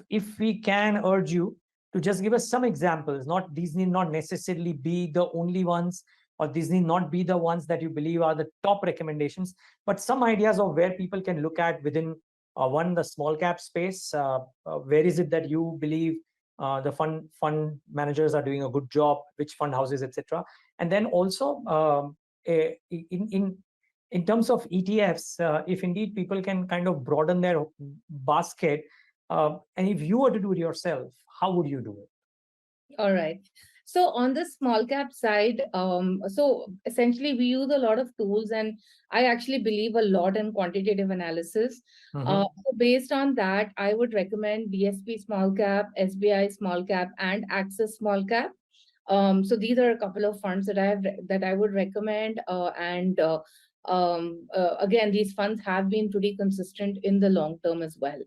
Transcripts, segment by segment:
if we can urge you to just give us some examples, these need not necessarily be the only ones, or these need not be the ones that you believe are the top recommendations, but some ideas of where people can look at within the small cap space. Where is it that you believe the fund managers are doing a good job, which fund houses, etc. And then also in terms of ETFs, if indeed people can kind of broaden their basket, and if you were to do it yourself, how would you do it? All right. So on the small cap side, so essentially we use a lot of tools, and I actually believe a lot in quantitative analysis. So based on that, I would recommend BSP small cap, SBI small cap, and Axis small cap. So these are a couple of funds that I would recommend. Again, these funds have been pretty consistent in the long term as well.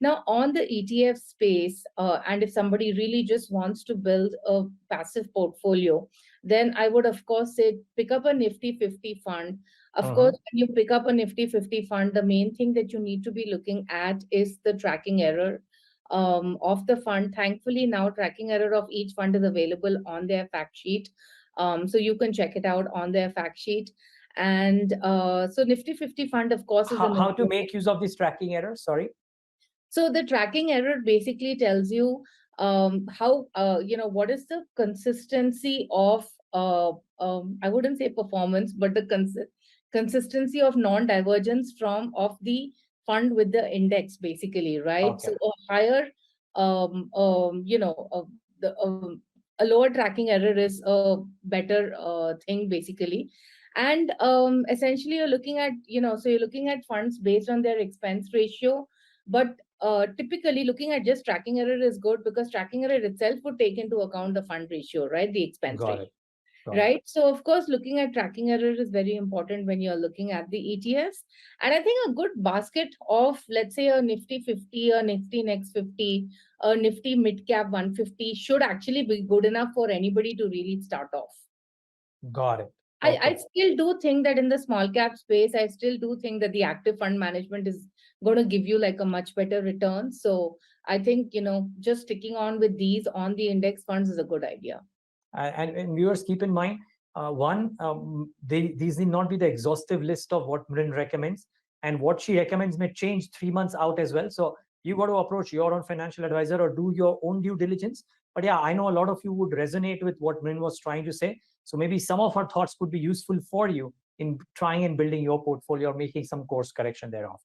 Now, on the ETF space, and if somebody really just wants to build a passive portfolio, then I would, of course, say pick up a Nifty 50 fund. Of course, when you pick up a Nifty 50 fund, the main thing that you need to be looking at is the tracking error of the fund. Thankfully, now tracking error of each fund is available on their fact sheet. So you can check it out on their fact sheet. And so Nifty 50 fund, of course, is how to make use of this tracking error? Sorry. So the tracking error basically tells you how, what is the consistency of, I wouldn't say performance, but the consistency of non-divergence of the fund with the index, basically, right? Okay. So a higher, a lower tracking error is a better thing, basically. And essentially you're looking at, so you're looking at funds based on their expense ratio, but typically looking at just tracking error is good, because tracking error itself would take into account the fund ratio, right? The expense ratio. Right. So, of course, looking at tracking error is very important when you're looking at the ETFs. And I think a good basket of, let's say, a Nifty 50, a Nifty Next 50, a Nifty Mid Cap 150 should actually be good enough for anybody to really start off. Got it. Okay. I still do think that in the small cap space, I still do think that the active fund management is going to give you like a much better return. So I think, just sticking on with these on the index funds is a good idea. And viewers, keep in mind, these need not be the exhaustive list of what Mrin recommends, and what she recommends may change 3 months out as well. So you got to approach your own financial advisor or do your own due diligence. But yeah, I know a lot of you would resonate with what Mrin was trying to say. So maybe some of her thoughts could be useful for you in trying and building your portfolio or making some course correction thereof.